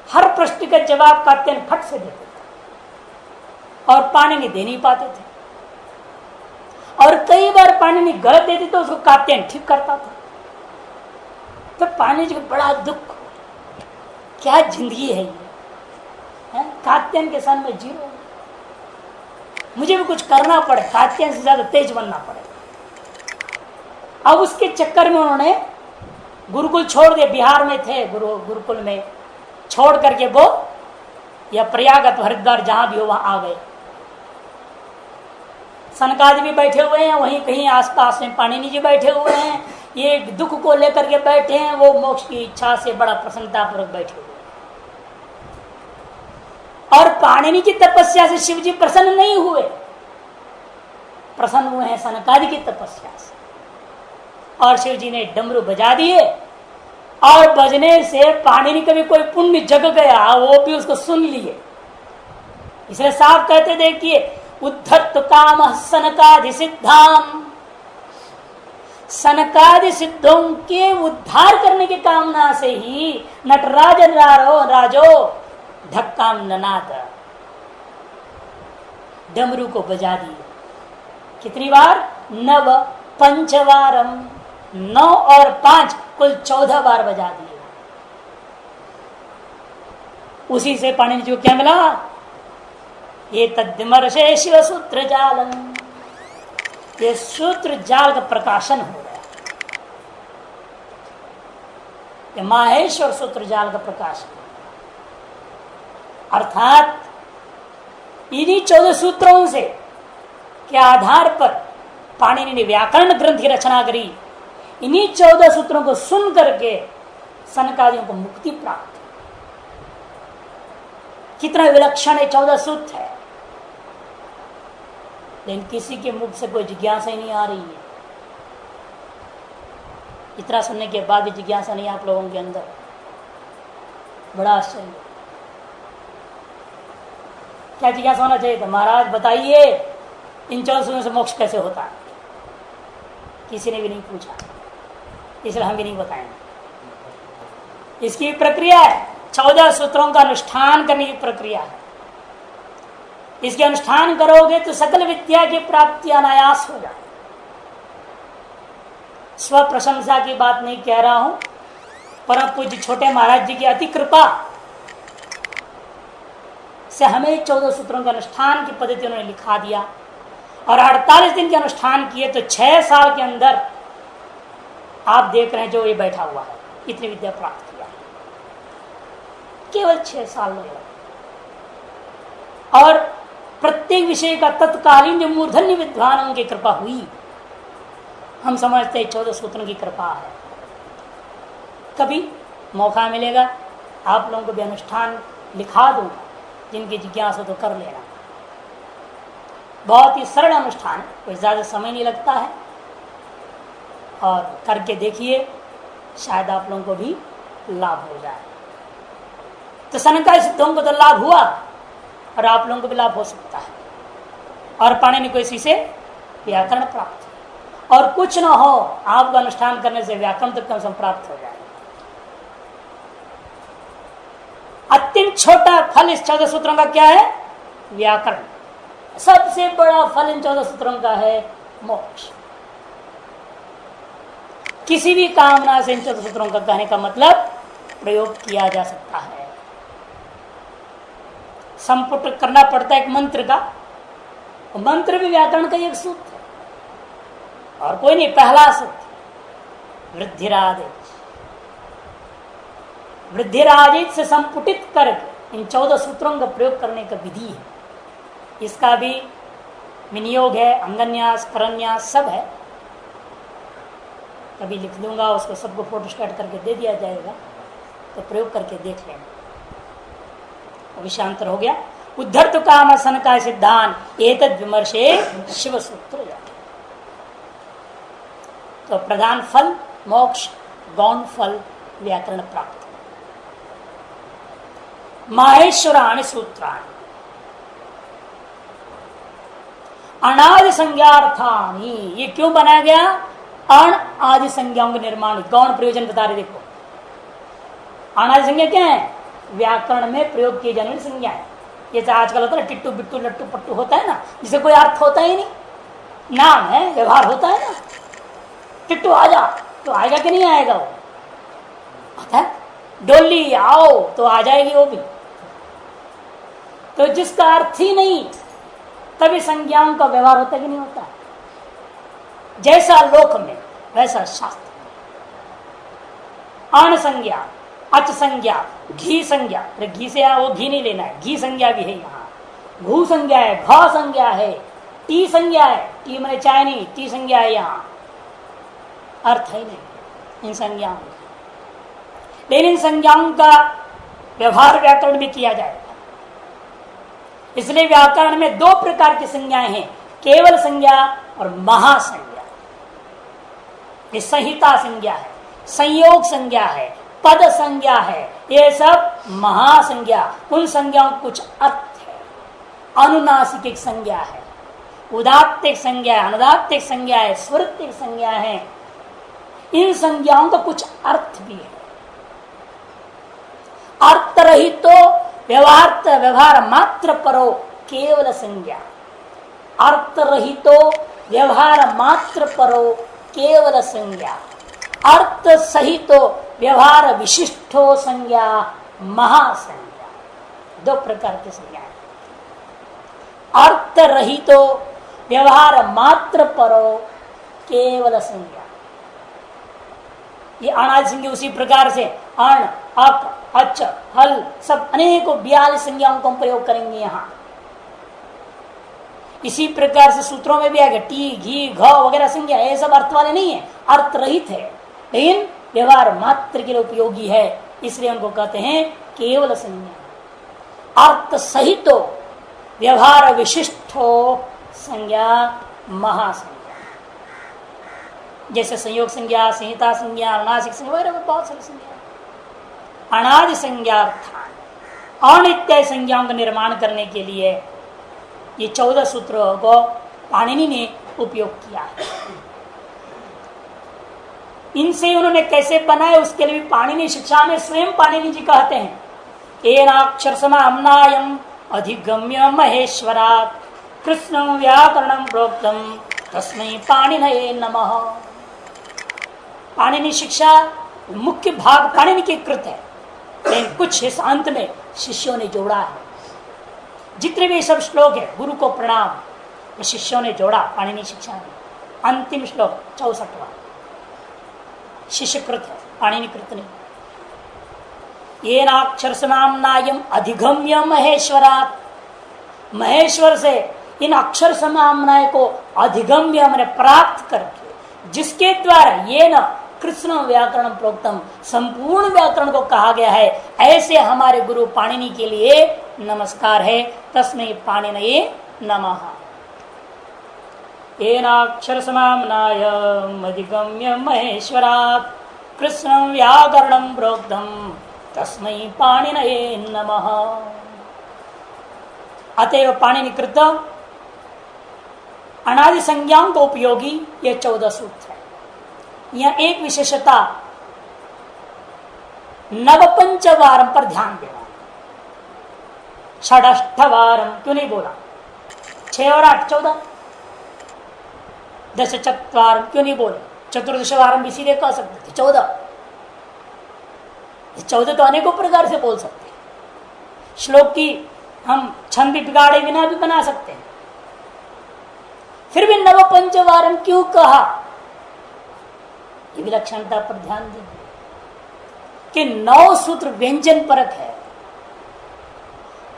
हर प्रश्न का जवाब कात्यायन फट से देते थे और पाणिनि दे नहीं पाते थे, और कई बार पाणिनि गलत देते तो उसको कात्यायन ठीक करता था। तो पाणिनि जी को बड़ा दुख, क्या जिंदगी है ये, कात्यायन के सामने जीरो, मुझे भी कुछ करना पड़े, कात्यायन से ज्यादा तेज बनना पड़े। अब उसके चक्कर में उन्होंने गुरुकुल छोड़ दिया। बिहार में थे गुरुकुल में, छोड़ करके वो या प्रयाग तो हरिद्वार जहां भी हो वहां आ गए। सनकादि भी बैठे हुए हैं वहीं कहीं आसपास में, पाणिनि जी बैठे हुए हैं, ये दुख को लेकर के बैठे हैं, वो मोक्ष की इच्छा से बड़ा प्रसन्नतापूर्वक बैठे हुए। और पाणिनि की तपस्या से शिव जी प्रसन्न नहीं हुए, प्रसन्न हुए हैं सनकादि की तपस्या से। और शिव जी ने डमरू बजा दिए, और बजने से पाणिनि का भी कोई पुण्य जग गया, वो भी उसको सुन लिए। इसलिए साफ कहते देखिए, उद्धत काम सनकादि सिद्धाम, सनकादि सिद्धों के उद्धार करने की कामना से ही नटराज राजो धक्काम ननाद, डमरू को बजा दिए। कितनी बार? 9 पंचवारम, 9 और 5 कुल 14 बार बजा दिए। उसी से पाणिनि जी को क्या मिला? ये तद्विमर्शे शिव सूत्र जालम, ये सूत्र जाल का प्रकाशन हो गया। ये माहेश्वर सूत्र जाल का प्रकाशन, अर्थात इन्हीं 14 सूत्रों से के आधार पर पाणिनि ने व्याकरण ग्रंथ की रचना करी। इन्हीं 14 सूत्रों को सुन करके सनकादियों को मुक्ति प्राप्त। कितना विलक्षण है 14 सूत्र है, लेकिन किसी के मुख से कोई जिज्ञासा ही नहीं आ रही है। इतना सुनने के बाद भी जिज्ञासा नहीं आप लोगों के अंदर, बड़ा आश्चर्य। क्या जिज्ञासा होना चाहिए था? महाराज बताइए इन 14 से मोक्ष कैसे होता है? किसी ने भी नहीं पूछा, इसलिए हम भी नहीं बताएंगे। इसकी प्रक्रिया है, 14 सूत्रों का अनुष्ठान करने की प्रक्रिया है। इसके अनुष्ठान करोगे तो सकल विद्या की प्राप्ति अनायास हो जाए। स्व प्रशंसा की बात नहीं कह रहा हूं, परम पूज्य छोटे महाराज जी की अति कृपा से हमें 14 सूत्रों के अनुष्ठान की पद्धति उन्होंने लिखा दिया, और 48 दिन के अनुष्ठान किए तो 6 साल के अंदर आप देख रहे हैं जो ये बैठा हुआ है, इतनी विद्या प्राप्त किया, केवल 6 साल में। और प्रत्येक विषय का तत्कालीन जो मूर्धन्य विद्वानों की कृपा हुई, हम समझते हैं 14 सूत्रों की कृपा है। कभी मौका मिलेगा आप लोगों को भी अनुष्ठान लिखा दूंगा, जिनकी जिज्ञासा तो कर लेना। बहुत ही सरल अनुष्ठान, कोई ज्यादा समय नहीं लगता है, और करके देखिए, शायद आप लोगों को भी लाभ हो जाए। तो सनकादि सिद्धों को तो लाभ हुआ, और आप लोगों को भी लाभ हो सकता है। और पाणिनि को इसी से व्याकरण प्राप्त, और कुछ न हो आपको अनुष्ठान करने से व्याकरण तक कम से कम प्राप्त हो जाए। अत्यंत छोटा फल इस 14 सूत्रों का क्या है? व्याकरण। सबसे बड़ा फल इन 14 सूत्रों का है मोक्ष। किसी भी कामना से इन 14 सूत्रों का कहने का मतलब प्रयोग किया जा सकता है। संपुट करना पड़ता है एक मंत्र का, मंत्र भी व्याकरण का एक सूत्र है, और कोई नहीं, पहला सूत्र वृद्धिरादेश। वृद्धिराजित से संपुटित करके इन 14 सूत्रों का प्रयोग करने का विधि है। इसका भी विनियोग है, अंगन्यास, परन्यास सब है। कभी लिख दूंगा, उसको सबको फोटोस्टेट करके दे दिया जाएगा, तो प्रयोग करके देख लेना। विषयांतर हो गया। उद्धर्त काम सन का सिद्धांत एतद विमर्शे शिव सूत्र। तो प्रधान फल मोक्ष, गौण फल व्याकरण प्राप्त। माहेश्वराणि सूत्राणि अनादि संज्ञार्थानि। ये क्यों बनाया गया? अण आदि संज्ञाओं के निर्माण। गौण प्रयोजन बता रहे, देखो अनादि संज्ञा क्या है? व्याकरण में प्रयोग किए जाने वाली संज्ञा है। जैसे आजकल होता है टिट्टू बिट्टू लट्टू पट्टू होता है ना, जिसे कोई अर्थ होता ही नहीं, नाम है, व्यवहार होता है ना। टिट्टू आ जा तो आएगा कि नहीं आएगा? वो आता है। डोली आओ तो आ जाएगी वो भी। तो जिसका अर्थ ही नहीं, तभी संज्ञाओं का व्यवहार होता कि नहीं होता? जैसा लोक में वैसा शास्त्र में। अण संज्ञा, अच संज्ञा, घी संज्ञा। घी से वो घी नहीं लेना है, घी संज्ञा भी है यहाँ। घू संज्ञा है, घ संज्ञा है, टी संज्ञा है। टी मैंने चाय नहीं, टी संज्ञा है यहाँ। अर्थ है नहीं इन संज्ञाओं का, लेकिन इन संज्ञाओं का व्यवहार व्याकरण में किया जाएगा। इसलिए व्याकरण में दो प्रकार की संज्ञाएं हैं, केवल संज्ञा और महासंज्ञा। ये संहिता संज्ञा है, संयोग संज्ञा है, पद संज्ञा है, ये सब महासंज्ञा। उन संज्ञाओं कुछ अर्थ है। अनुनासिक एक संज्ञा है, उदात्तिक संज्ञा है, अनुदात्तिक संज्ञा है, स्वरितिक संज्ञा है। इन संज्ञाओं का कुछ अर्थ भी है। अर्थ रहित तो व्यवहार मात्र परो केवल संज्ञा। अर्थ रहित तो व्यवहार मात्र परो केवल संज्ञा। अर्थ सहित व्यवहार विशिष्टो संज्ञा महासंज्ञा। दो प्रकार की संज्ञा है। अर्थ रहित व्यवहार मात्र परो केवल संज्ञा। ये अनादि संज्ञा उसी प्रकार से अण, अप, अच, हल सब अनेकों 42 संज्ञाओं को हम प्रयोग करेंगे यहाँ। इसी प्रकार से सूत्रों में भी आएगा टी, घी, घ वगैरह संज्ञा, ये सब अर्थ वाले नहीं है, अर्थ रहित है, लेकिन व्यवहार मात्र के लिए उपयोगी है, इसलिए उनको कहते हैं केवल संज्ञा। अर्थ सहित व्यवहार विशिष्टो संज्ञा महासंज्ञा। जैसे संयोग संज्ञा, संहिता संज्ञा, अनुनासिक संज्ञा वगैरह बहुत सारी संज्ञा। अनादि संज्ञार्थान अनित्य संज्ञाओं का निर्माण करने के लिए ये 14 सूत्रों को पाणिनि ने उपयोग किया है। इनसे उन्होंने कैसे बनाए उसके लिए भी पाणिनि शिक्षा में स्वयं पाणिनि जी कहते हैं, एनाक्षर समाम्नायम् अधिगम्य महेश्वरात् कृष्णं व्याकरणं प्रोक्तं तस्मै पाणिनये नमः। पाणिनि शिक्षा मुख्य भाग पाणिनि के कृत है, लेकिन कुछ इस अंत में शिष्यों ने जोड़ा है। जितने भी सब श्लोक है, गुरु को प्रणाम, ये शिष्यों ने जोड़ा पाणिनि शिक्षा में। अंतिम श्लोक 64वां शिष्यकृत है, पाणिनि कृत नहीं। येनाक्षर समाम्नायम् अधिगम्य महेश्वरात्। महेश्वर से इन अक्षर समाम्नाय को अधिगम्य मैंने प्राप्त करके, जिसके द्वारा ये न कृष्ण व्याकरण प्रोक्तम संपूर्ण व्याकरण को कहा गया है, ऐसे हमारे गुरु पाणिनि के लिए नमस्कार है। तस्मै पाणिनये नमः। येनाक्षर समाम्नायम् अधिगम्य महेश्वरात् कृष्ण व्याकरणं प्रोक्तम तस्मै पाणिनये नमः। अतएव पाणिनि कृत अनादि संज्ञाओं को उपयोगी ये 14 सूत्र है। यह एक विशेषता नवपंचवारम पर ध्यान देना। षष्ठवारम क्यों नहीं बोला? 6 और 8 14। दशचत्वारम क्यों नहीं बोले? चतुर्दशवारम इसीलिए कह सकते थे 14। 14 तो अनेकों प्रकार से बोल सकते हैं। श्लोक की हम छंद बिगाड़े बिना भी बना सकते हैं। फिर भी नवपंचवारम क्यों कहा? ये विलक्षणता पर ध्यान दीजिए कि 9 सूत्र व्यंजन परक है,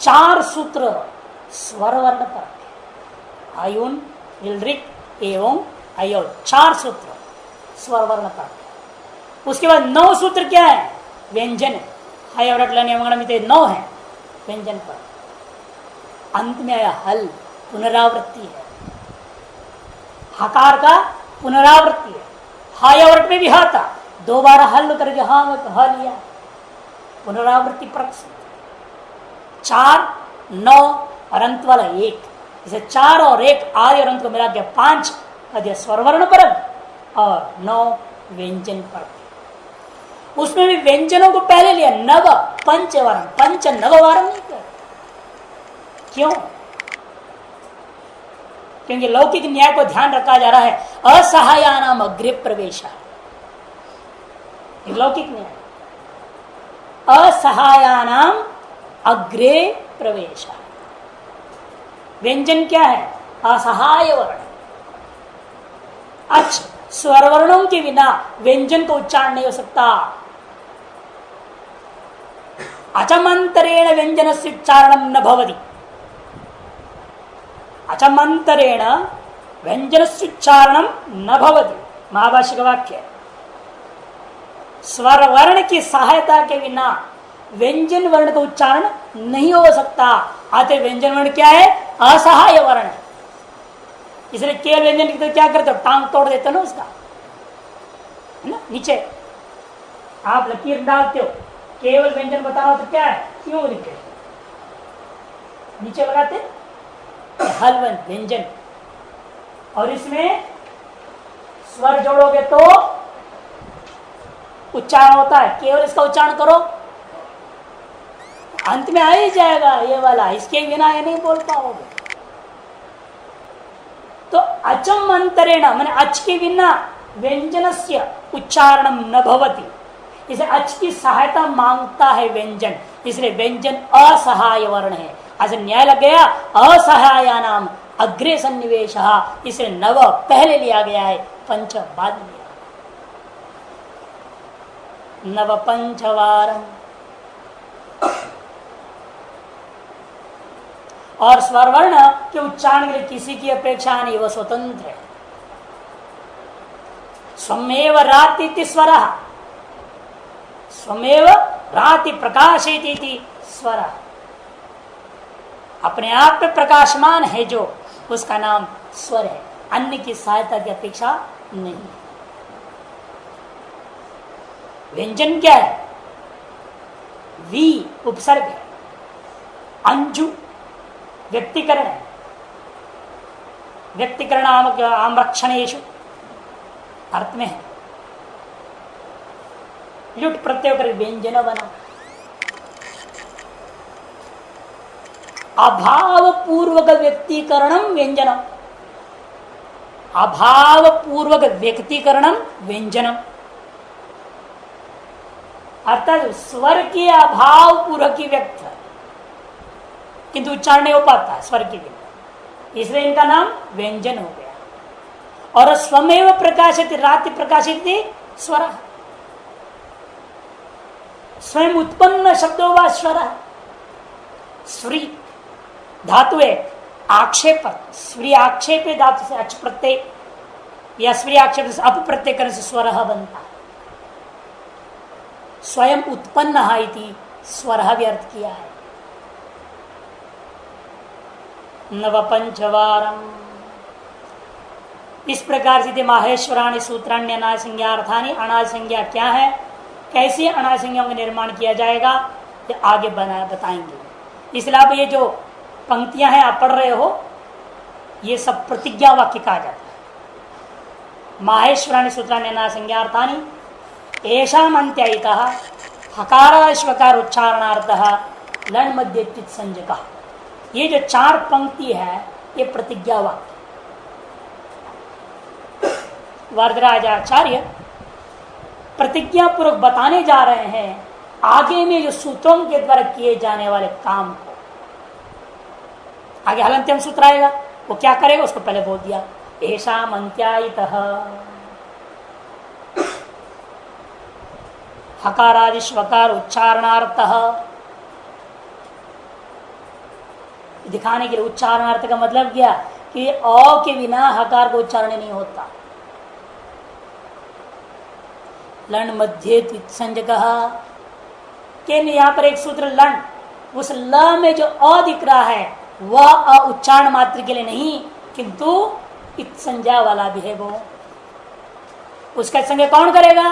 4 सूत्र स्वर वर्ण परक है। आयुन, इलरिक एवं अयो, 4 सूत्र स्वर वर्ण का। उसके बाद 9 सूत्र क्या है? व्यंजन है। हयवरट लने मंगलमिते 9 है व्यंजन पर। अंत में आया हल, पुनरावृत्ति है। हकार का पुनरावृत्ति है। हायवरट में भी हा था, 2 बार हल करके हा में ह लिया, पुनरावृत्ति प्रक्ष। 4, 9 और अंत वाला 1, इसे 4 और 1 आदि और अंत को मिला के 5 आदि स्वरवर्ण परक और 9 व्यंजन परक। उसमें भी व्यंजनों को पहले लिया, नव पंचवर्ण, पंच नववारम नहीं कर। क्यों? क्योंकि लौकिक न्याय को ध्यान रखा जा रहा है। असहायानाम अग्रे प्रवेश, लौकिक न्याय, असहायानाम अग्रे प्रवेश। व्यंजन क्या है? असहाय वर्ण। अच्छा, स्वरवर्णों के बिना व्यंजन को उच्चारण नहीं हो सकता। अचमंतरेण व्यंजन से उच्चारण न भवति। अचमंतरेण व्यंजन से उच्चारण न भवति, महाभाष्य का वाक्य है। स्वर वर्ण की सहायता के बिना व्यंजन वर्ण का उच्चारण नहीं हो सकता। आते व्यंजन वर्ण क्या है? असहाय वर्ण है। इसलिए केवल व्यंजन की तो क्या करते हो? टांग तोड़ देते हो ना उसका, है ना? नीचे आप लकीर डालते हो, केवल व्यंजन बता रहा हो तो क्या है? क्यों लिखते नीचे लगाते हलवन व्यंजन, और इसमें स्वर जोड़ोगे तो उच्चारण होता है। केवल इसका उच्चारण करो, अंत में आ ही जाएगा ये वाला, इसके बिना ये नहीं बोल पाओगे। तो अचम अंतरेण माने अच के बिना व्यंजनस्य उच्चारण न भवति। इसे अच की सहायता मांगता है व्यंजन, इसलिए व्यंजन असहाय वर्ण है। ऐसे न्याय लग गया, असहाया नाम अग्रे सन्निवेश, इसे नव पहले लिया गया है, पंच बाद लिया। नव पंचवारम। और स्वरवर्ण के उच्चारण के लिए किसी की अपेक्षा नहीं, वह स्वतंत्र है। स्वमेव राति स्वर, स्वमेव राति प्रकाशित स्वर, अपने आप में प्रकाशमान है जो, उसका नाम स्वर है। अन्य की सहायता की अपेक्षा नहीं। व्यंजन क्या है? वी उपसर्ग है, अंजु व्यक्तिकरण है। व्यक्तिकरण आमरक्षणेषु अर्थ में है। लुट प्रत्यय कर व्यंजन बना। अभाव पूर्वक व्यक्तिकरणम व्यंजनम, अभाव पूर्वक व्यक्तिकरणम व्यंजनम, अर्थात स्वर के अभाव पूर्वक की व्यक्त किंतु उच्चारण नहीं हो पाता स्वर के बिना, इसलिए इनका नाम व्यंजन हो गया। और स्वमेव प्रकाशित राति प्रकाशित स्वर, स्वयं उत्पन्न शब्दों व स्वर। श्री धातु है आक्षेप, श्री आक्षेप धातु से अच प्रत्यय या श्री आक्षेप से अप प्रत्यय करने से स्वर बनता है। स्वयं उत्पन्न इति स्वर भी अर्थ किया है। नव पंचवारम। इस प्रकार से माहेश्वराणी सूत्राण्य अनाज संज्ञार्थानी। अनाज संज्ञा क्या है, कैसे अनाज संज्ञाओं का निर्माण किया जाएगा, ये आगे बताएंगे। इसलिए आप ये जो पंक्तियां हैं आप पढ़ रहे हो, ये सब प्रतिज्ञा वाक्य कहा जाता है। माहेश्वराणी सूत्राण्य अनाज संज्ञार्थानी एषाम अंत्यायितः हकाराश्वकार उच्चारणार्थः लण मध्य चित संजक। ये जो 4 पंक्ति है ये प्रतिज्ञा वाक्य। वरदराजाचार्य प्रतिज्ञा पूर्वक बताने जा रहे हैं आगे में जो सूत्रों के द्वारा किए जाने वाले काम को। आगे हलंत्यम सूत्र आएगा, वो क्या करेगा उसको पहले बोल दिया। एषाम अंत्यायितः हकारादिश्वकार उच्चारणार्थः, दिखाने के लिए उच्चारणार्थ का मतलब क्या, कि अ के बिना हकार को उच्चारण नहीं होता। लण मध्य संजक यहाँ पर एक सूत्र लण, उस ल में जो अ दिख रहा है वह अ उच्चारण मात्र के लिए नहीं किंतु इत संज्ञा वाला भी है। वो उसका संज्ञा कौन करेगा?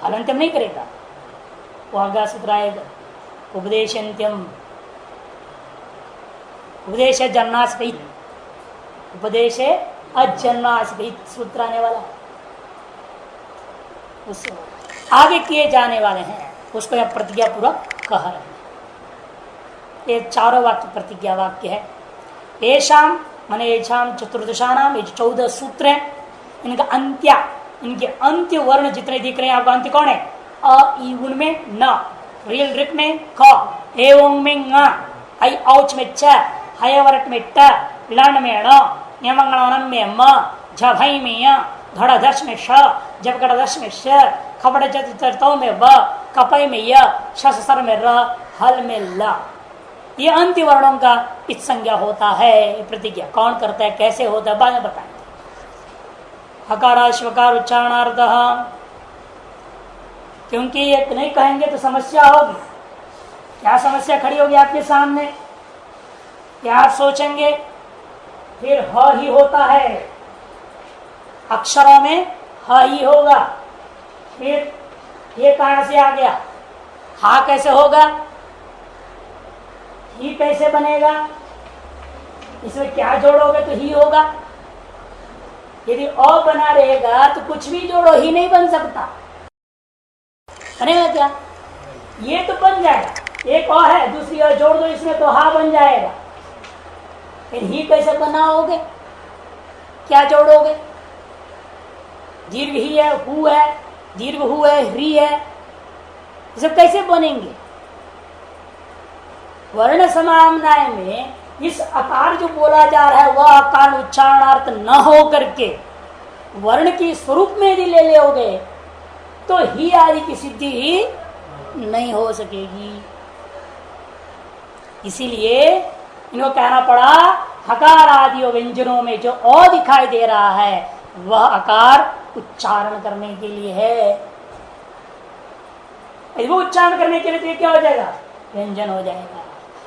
हलंत्यम नहीं करेगा, वो आगा सूत्र आएगा उपदेशंत्यम, उपदेश जन्नास्पित, उपदेश अजन्नास्पित सूत्र आने वाला, उससे आगे किए जाने वाले हैं, उसको यह प्रतिज्ञा पूर्वक कह रहे हैं। ये चारों वाक्य प्रतिज्ञा वाक्य है। येषाम माने येषाम चतुर्दशानाम, ये 14 सूत्र हैं, इनका अंत्य, इनके अंत्य वर्ण जितने दिख रहे हैं आपको, अंत्य कौन है? अ ई उन में न, रियल रिक में क, एवं में ङ, आई औच में च, हयवरट में ट, लण में ण, यमंगणन में म, झभई में य, धड़धर्ष में श, जबगड़दर्श में श, खबड़ चतुर्थों में व, कपय में य, शसर में र, हल में ल। ये अंत्य वर्णों का इत संज्ञा होता है। प्रतिज्ञा कौन करता है, कैसे होता है, बाद में बताएंगे। हकार श्वकार उच्चारणार्थ, क्योंकि ये नहीं कहेंगे तो समस्या होगी। क्या समस्या खड़ी होगी आपके सामने? क्या आप सोचेंगे फिर ह ही होता है, अक्षरों में ह ही होगा, फिर ये कहां से आ गया? हा कैसे होगा? ही कैसे बनेगा? इसमें क्या जोड़ोगे तो ही होगा। यदि अ बना रहेगा तो कुछ भी जोड़ो ही नहीं बन सकता, बनेगा क्या? ये तो बन जाएगा, एक अ है दूसरी अ जोड़ दो इसमें तो हा बन जाएगा, फिर ही कैसे बनाओगे? क्या जोड़ोगे? दीर्घ ही है, हु है, दीर्घ हु है, ह्री है, ये सब कैसे बनेंगे? वर्ण समाम्नाय में इस आकार जो बोला जा रहा है वह आकार उच्चारणार्थ न हो करके वर्ण की स्वरूप में यदि ले लोगे तो ही आदि की सिद्धि ही नहीं हो सकेगी। इसीलिए इनको कहना पड़ा हकार आदि व्यंजनों में जो अ दिखाई दे रहा है वह आकार उच्चारण करने के लिए है। यदि वो उच्चारण करने के लिए तो क्या हो जाएगा? व्यंजन हो जाएगा।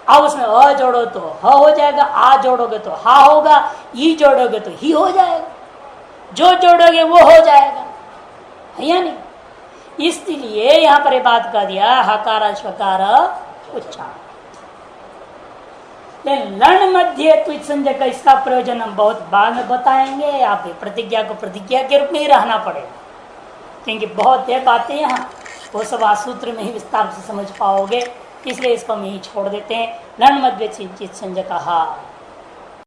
अब उसमें अ जोड़ो तो ह हो जाएगा, आ जोड़ोगे तो हा होगा, ई जोड़ोगे तो ही हो जाएगा, जो जोड़ोगे वो हो जाएगा, है या नहीं? इसलिए यहां पर बात कर दिया हकार स्वकार उच्चारण। लण मध्य त्वित संजय का इसका प्रयोजन हम बहुत बाद में बताएंगे। आप प्रतिज्ञा को प्रतिज्ञा के रूप में ही रहना पड़ेगा, क्योंकि बहुत है बातें यहाँ, वो सब सूत्र में ही विस्तार से समझ पाओगे। इसलिए इसको हम यही छोड़ देते हैं। लण मध्य चित संजय कहा।